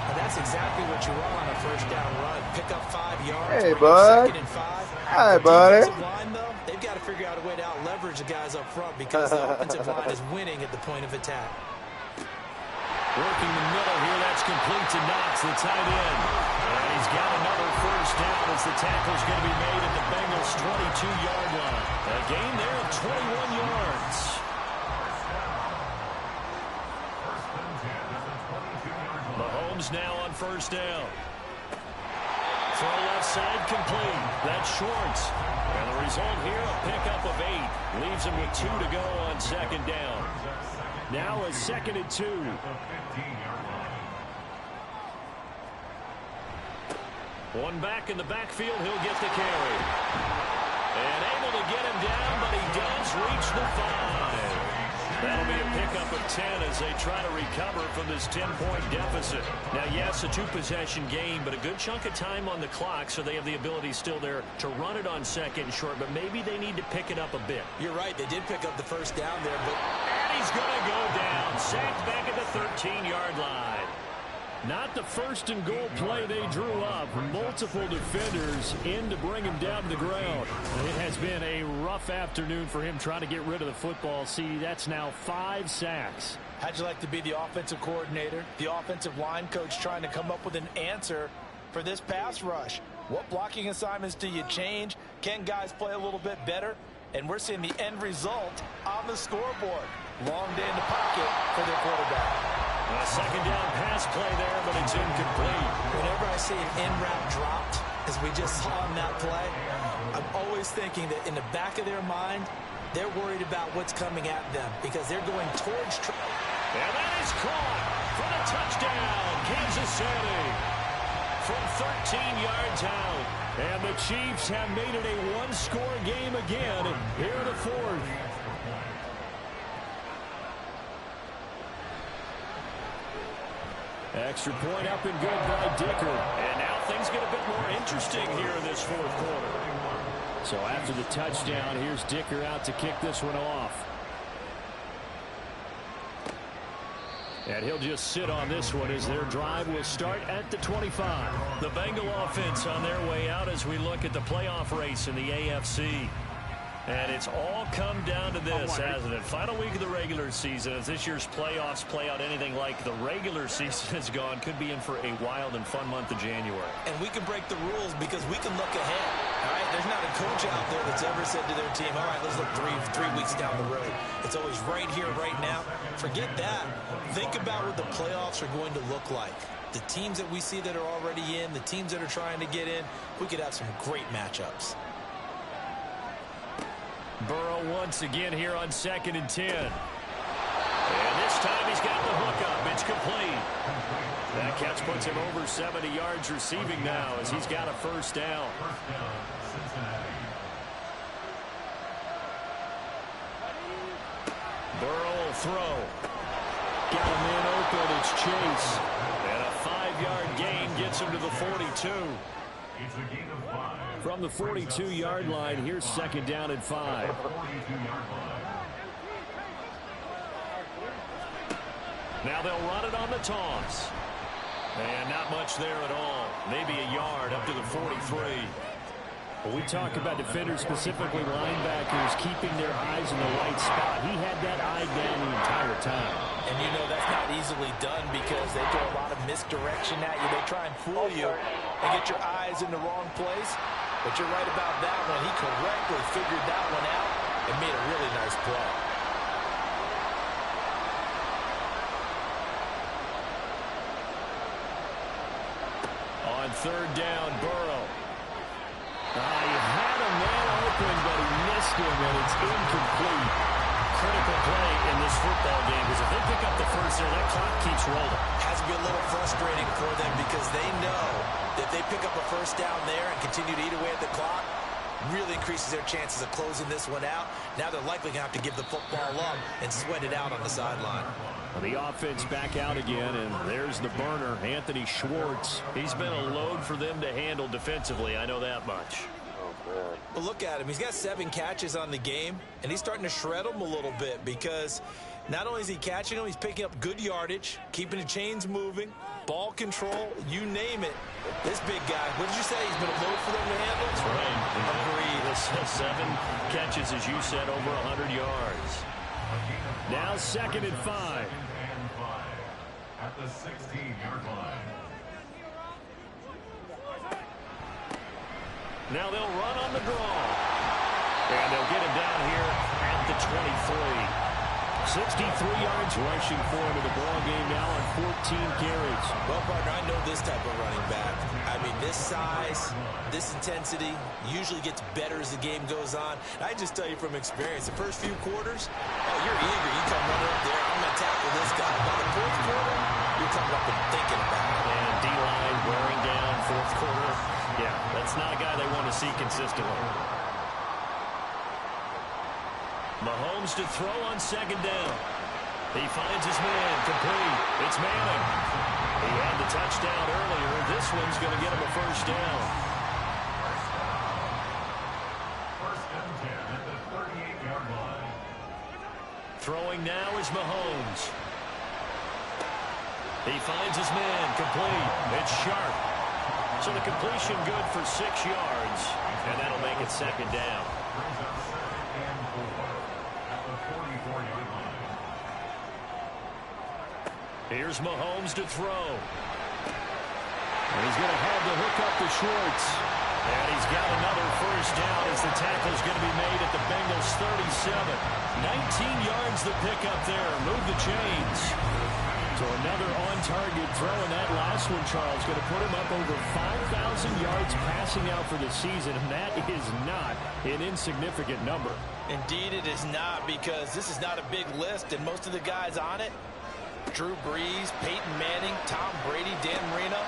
And that's exactly what you want on a first down run. Pick up 5 yards. Hey, bud. 2nd and 5. Hi, buddy. Line, though, they've got to figure out a way to out-leverage the guys up front because the offensive line is winning at the point of attack. Working the middle here, that's complete to Knox, the tight end. And he's got another first down as the tackle's going to be made at the Bengals' 22-yard line. A gain there of 21 yards. Mahomes now on first down. Throw left side complete. That's Schwartz. And the result here, a pickup of 8. Leaves him with 2 to go on 2nd down. Now a 2nd and 2. One back in the backfield, he'll get the carry. And able to get him down, but he does reach the 5. That'll be a pickup of 10 as they try to recover from this 10-point deficit. Now, yes, a 2-possession game, but a good chunk of time on the clock, so they have the ability still there to run it on 2nd and short, but maybe they need to pick it up a bit. You're right, they did pick up the first down there, but... And he's going to go down, sacked back at the 13-yard line. Not the first and goal play they drew up. Multiple defenders in to bring him down to the ground. It has been a rough afternoon for him trying to get rid of the football. See, that's now 5 sacks. How'd you like to be the offensive coordinator, the offensive line coach trying to come up with an answer for this pass rush? What blocking assignments do you change? Can guys play a little bit better? And we're seeing the end result on the scoreboard. Long day in the pocket for their quarterback. A second down pass play there, but it's incomplete. Whenever I see an end route dropped, as we just saw in that play, I'm always thinking that in the back of their mind, they're worried about what's coming at them because they're going towards. And that is caught for the touchdown, Kansas City. From 13 yards out. And the Chiefs have made it a one-score game again here in the fourth. Extra point up and good by Dicker. And now things get a bit more interesting here in this fourth quarter. So after the touchdown, here's Dicker out to kick this one off. And he'll just sit on this one as their drive will start at the 25. The Bengal offense on their way out as we look at the playoff race in the AFC. And it's all come down to this, hasn't it? Final week of the regular season. As this year's playoffs play out anything like the regular season has gone, could be in for a wild and fun month of January. And we can break the rules because we can look ahead. All right, there's not a coach out there that's ever said to their team, all right, let's look three weeks down the road. It's always right here, right now. Forget that. Think about what the playoffs are going to look like. The teams that we see that are already in, the teams that are trying to get in, we could have some great matchups. Burrow once again here on 2nd and 10. And this time he's got the hookup. It's complete. That catch puts him over 70 yards receiving now as he's got a first down. Burrow will throw. Got him in open. It's Chase. And a 5-yard gain gets him to the 42. It's a gain of 5. From the 42-yard line, here's 2nd down and 5. Now they'll run it on the toss. And not much there at all. Maybe a yard up to the 43. When we talk about defenders, specifically linebackers, keeping their eyes in the right spot, he had that eye down the entire time. And you know that's not easily done because they throw a lot of misdirection at you. They try and fool you and get your eyes in the wrong place. But you're right about that one. He correctly figured that one out and made a really nice play. On 3rd down, Burrow. He had a man open, but he missed him, and it's incomplete. Critical play in this football game because if they pick up the first there, that clock keeps rolling. Has to be a little frustrating for them because they know that if they pick up a first down there and continue to eat away at the clock, really increases their chances of closing this one out. Now they're likely going to have to give the football up and sweat it out on the sideline. The offense back out again, and there's the burner, Anthony Schwartz. He's been a load for them to handle defensively, I know that much. But look at him. He's got 7 catches on the game, and he's starting to shred them a little bit because not only is he catching them, he's picking up good yardage, keeping the chains moving, ball control, you name it. This big guy, what did you say? He's been a load for them to handle? That's right. Agreed. 7 catches, as you said, over 100 yards. Now 2nd and 5. At the 16-yard line. Now they'll run on the draw. And they'll get him down here at the 23. 63 yards rushing for him in the ball game now on 14 carries. Well, partner, I know this type of running back. I mean, this size, this intensity usually gets better as the game goes on. I just tell you from experience, the first few quarters, you're eager. You come running up there, I'm going to tackle this guy. By the 4th quarter, you're coming up and thinking about it. And D-line wearing down 4th quarter. Yeah, that's not a guy they want to see consistently. Mahomes to throw on 2nd down. He finds his man, complete. It's Manning. He had the touchdown earlier. This one's going to get him a first down. First and 10 at the 38-yard line. Throwing now is Mahomes. He finds his man, complete. It's Sharp. So the completion good for 6 yards, and that'll make it 2nd down. Here's Mahomes to throw. And he's going to have the hook up to Schwartz. And he's got another first down as the tackle's going to be made at the Bengals 37. 19 yards the pickup there. Move the chains. So another on-target throw, and that last one, Charles, going to put him up over 5,000 yards passing out for the season, and that is not an insignificant number. Indeed it is not, because this is not a big list, and most of the guys on it, Drew Brees, Peyton Manning, Tom Brady, Dan Marino,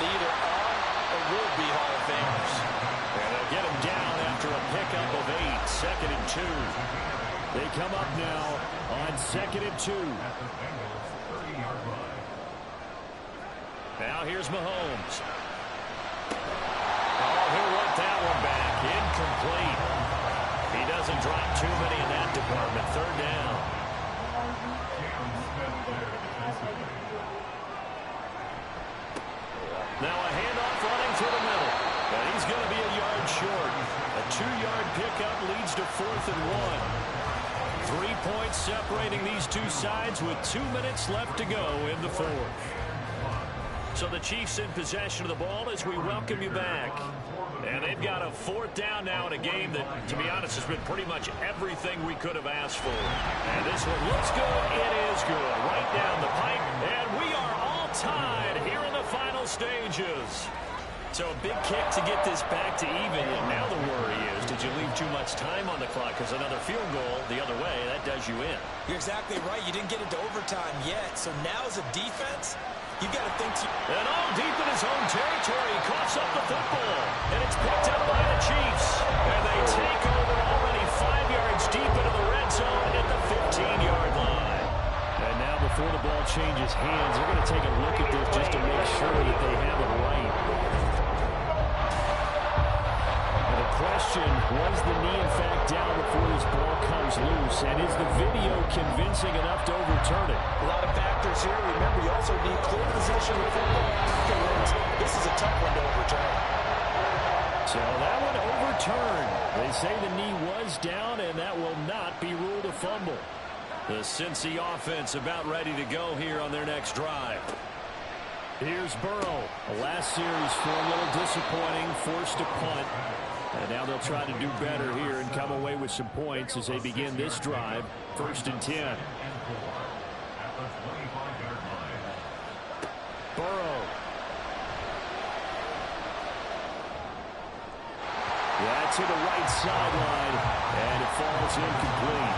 they either are or will be Hall of Famers. And they'll get him down after a pickup of 8, 2nd and 2. They come up now on 2nd and 2. Now here's Mahomes. Oh, he'll want that one back. Incomplete. He doesn't drop too many in that department. 3rd down. Now a handoff running through the middle. And he's going to be a yard short. A 2-yard pickup leads to 4th and 1. 3 points separating these two sides with 2 minutes left to go in the 4th. So the Chiefs in possession of the ball as we welcome you back. And they've got a 4th down now in a game that, to be honest, has been pretty much everything we could have asked for. And this one looks good. It is good. Right down the pipe. And we are all tied here in the final stages. So a big kick to get this back to even. And now the worry is, did you leave too much time on the clock? Because another field goal the other way, that does you in. You're exactly right. You didn't get into overtime yet. So now as a defense, you've got to think. And all deep in his own territory, he coughs up the football. And it's picked up by the Chiefs. And they take over already 5 yards deep into the red zone at the 15-yard line. And now before the ball changes hands, they're going to take a look at this just to make sure that they have it right. And the question, was the knee in fact down before this ball comes loose? And is the video convincing enough to overturn it? A lot of factors here. Remember, you also need clear possession of the football afterwards. This is a tough one to overturn. So that one overturned. They say the knee was down, and that will not be ruled a fumble. The Cincy offense about ready to go here on their next drive. Here's Burrow. The last series for a little disappointing, forced to punt. And now they'll try to do better here and come away with some points as they begin this drive. 1st and 10. Burrow. Yeah, to the right sideline, and it falls incomplete.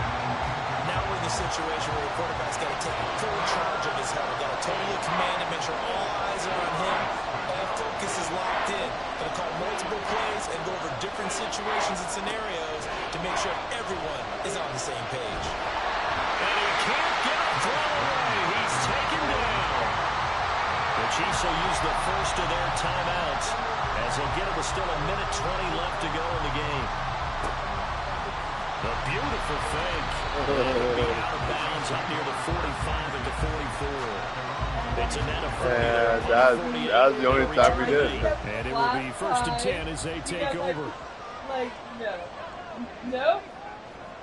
Now we're in the situation where the quarterback's got to take full charge of his health. Got to totally command it, make sure all eyes are on him. All focus is locked in. Got to call multiple plays and go over different situations and scenarios to make sure everyone is on the same page. And he can't get a throw away. He's taken down. The Chiefs will use the first of their timeouts as they'll get it with still 1:20 left to go in the game. A beautiful fake. It'll be out of bounds up near the 45 and the 44. It's a net of 40. Yeah, that was the only time we did. And it will be 1st and 10 as they take over. No.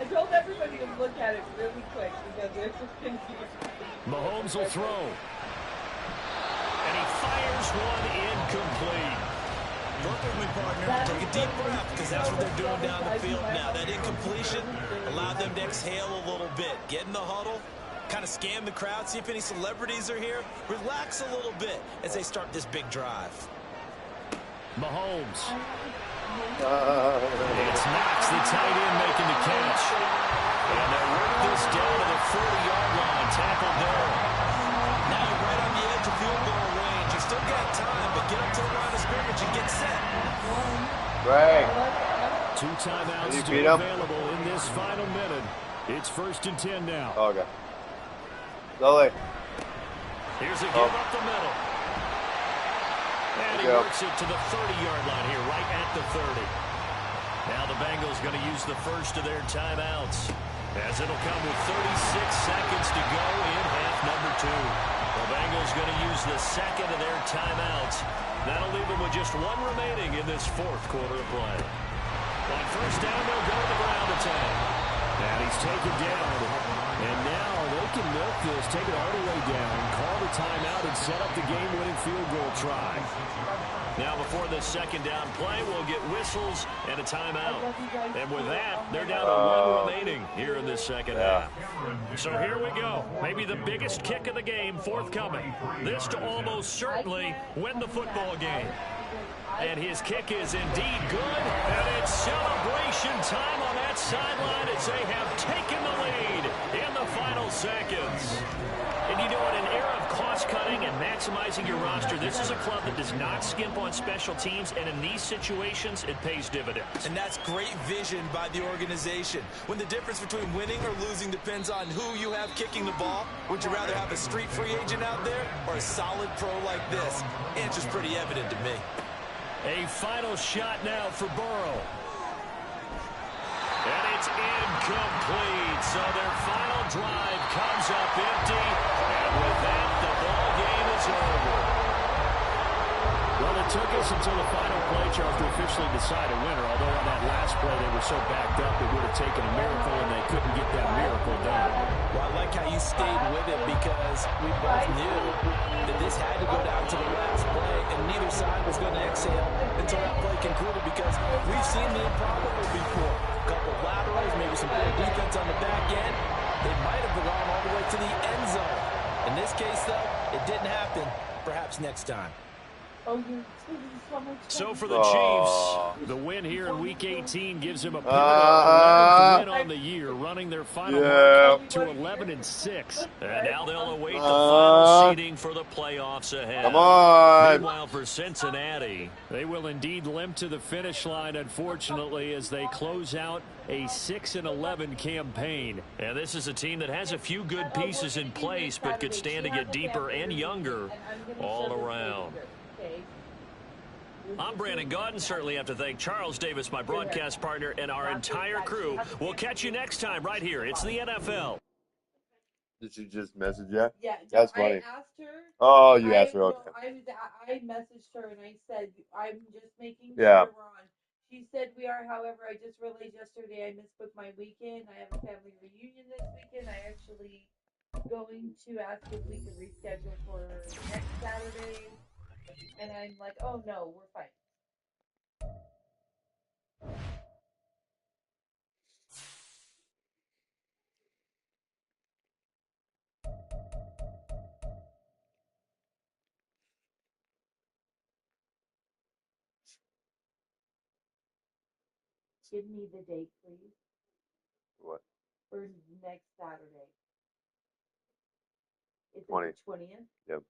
I told everybody to look at it really quick because it's just confusing. Mahomes will throw. And he fires one incomplete. Work with me, partner. Take a deep breath, because that's what they're doing down the field now. That incompletion allowed them to exhale a little bit. Get in the huddle, kind of scan the crowd, see if any celebrities are here. Relax a little bit as they start this big drive. Mahomes. It's Knox, the tight end, making the catch. And they work this down to the 40-yard line. Tackled there. Now you're right on the edge of field goal range. You still got time, but get up to the line of scrimmage and get set. Right. 2 timeouts still available in this final minute. It's 1st and 10 now. Okay. Slowly. Here's a give up the middle. And he works it to the 30-yard line here, right at the 30. Now the Bengals going to use the first of their timeouts, as it'll come with 36 seconds to go in half number 2. The Bengals going to use the second of their timeouts. That'll leave them with just 1 remaining in this 4th quarter of play. On 1st down, they'll go to the ground attack. And he's taken down. And now they can milk this, take it all the way down, call the timeout, and set up the game-winning field goal try. Now before this second down play, we'll get whistles and a timeout. And with that, they're down to one remaining here in this second half. So here we go. Maybe the biggest kick of the game forthcoming. This to almost certainly win the football game. And his kick is indeed good. And it's celebration time on that sideline as they have taken the lead in the final seconds. And you know, in an era of cost-cutting and maximizing your roster, this is a club that does not skimp on special teams, and in these situations, it pays dividends. And that's great vision by the organization. When the difference between winning or losing depends on who you have kicking the ball, would you rather have a street free agent out there or a solid pro like this? Answer's pretty evident to me. A final shot now for Burrow. And it's incomplete. So their final drive comes up empty. And with that, the ball game is over. Well, it took us until the final play, Charles, to officially decide a winner. Although on that last play they were so backed up it would have taken a miracle, and they couldn't get that miracle done. Well, I like how you stayed with it because we both knew that this had to go down to the last play, and neither side was going to exhale until that play concluded because we've seen the improbable before. A couple of laterals, maybe some good defense on the back end. They might have gone all the way to the end zone. In this case, though, it didn't happen. Perhaps next time. So for the Chiefs, the win here in Week 18 gives them a pivotal 11th win on the year, running their final mark to 11-6. And now they'll await the final seeding for the playoffs ahead. Come on. Meanwhile, for Cincinnati, they will indeed limp to the finish line, unfortunately, as they close out a 6-11 campaign. And this is a team that has a few good pieces in place, but could stand to get deeper and younger all around. I'm Brandon Gaudin. Certainly have to thank Charles Davis, my broadcast partner, and our entire crew. We'll catch you next time right here. It's the NFL. Did she just message you? Yeah. That's funny. I asked her. Oh, you asked her, okay. I messaged her and I said, I'm just making sure Yeah. we're on. She said we are, however, I just realized yesterday I misbooked my weekend. I have a family reunion this weekend. I actually going to ask if we could reschedule for next Saturday. And I'm like, oh no, we're fine. Give me the date, please. What? For next Saturday. It's 20. the 20th? Yep.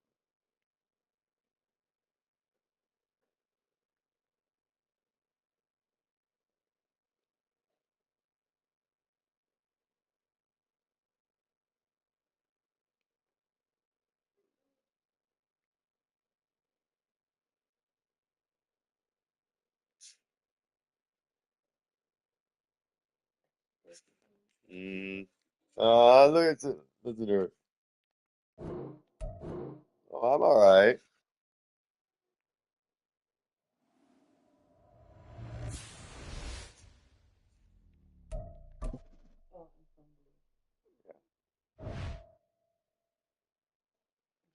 Look at it. Listen to her. Oh, I'm all right.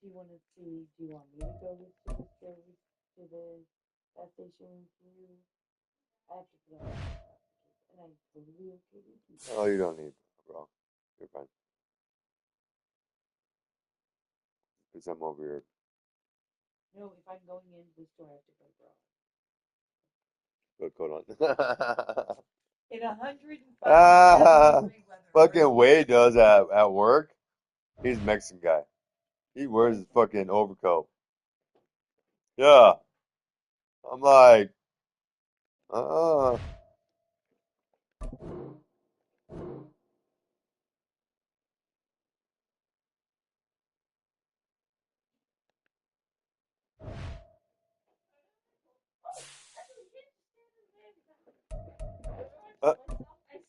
Do you want me to go to the gas station with you? I have to put on and I'm totally okay with you. Oh, you don't need, bro. You're fine. Because I'm over here. No, if I'm going into the store, I have to put a bra on. Put a coat on. In 105 degree weather. Fucking Wade does at work. He's a Mexican guy. He wears his fucking overcoat. Yeah. I'm like, I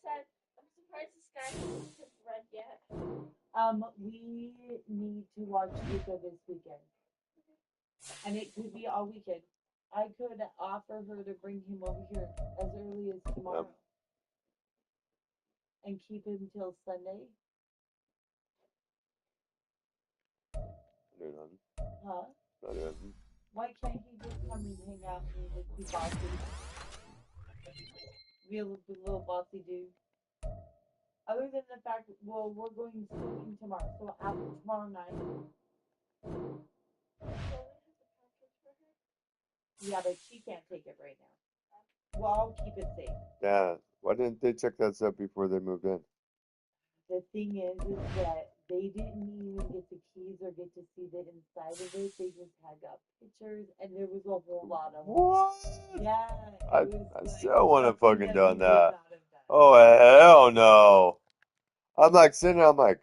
said, I'm surprised this guy hasn't read yet. We need to watch Luca this weekend. And it could be all weekend. I could offer her to bring him over here as early as tomorrow. and keep him till Sunday? Huh? Why can't he just come and hang out and just be bossy? Be a little bossy dude. Other than the fact, well, we're going skiing tomorrow, so after tomorrow night. Yeah, but she can't take it right now. Well, I'll keep it safe. Yeah. Why didn't they check that stuff before they moved in? The thing is that they didn't even get the keys or get to see the inside of it. They just had got pictures, and there was a whole lot of them. What? Yeah. I still want to fucking done that. Oh, hell no. I'm like sitting there, I'm like,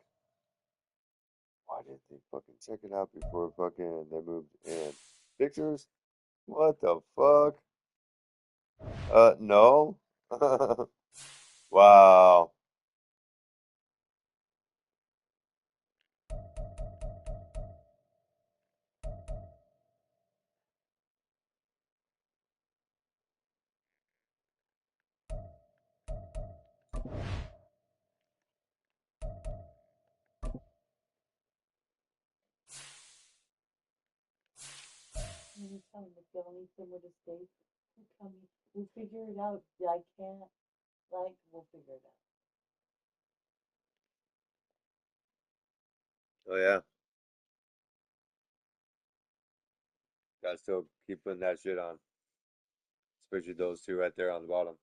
why didn't they fucking check it out before fucking they moved in? Pictures? What the fuck? No. Wow. I'm telling you, if y'all need somewhere to stay, we'll figure it out. I can't, we'll figure it out. Oh, yeah. Gotta still keep putting that shit on. Especially those two right there on the bottom.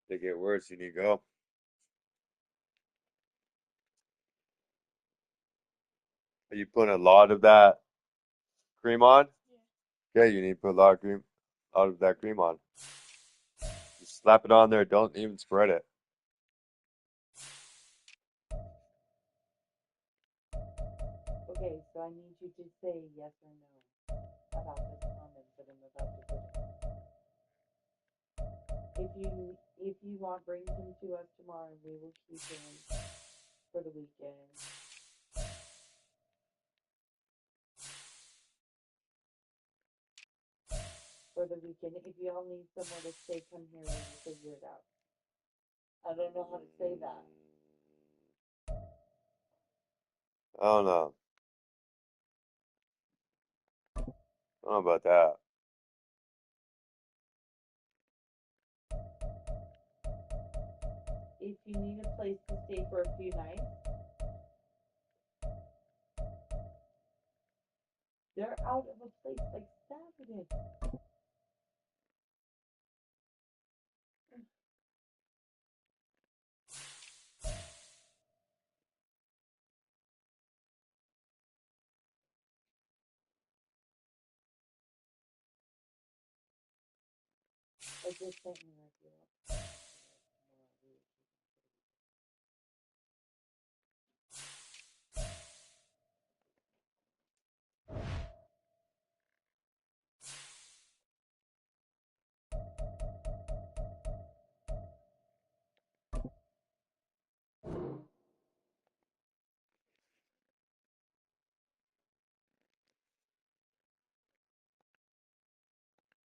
They get worse, you need to go. Are you putting a lot of that cream on? Yeah. Okay, you need to put a lot of that cream on. Just slap it on there. Don't even spread it. Okay, so I need you to say yes or no about this comment that I'm about to put in. If you want, bring him to us tomorrow, and we will keep him for the weekend. For the weekend, if y'all need somewhere to stay, come here and we'll figure it out. I don't know how to say that. I don't know. I don't know about that. If you need a place to stay for a few nights, they're out of a place like Saturday. I just sent you that.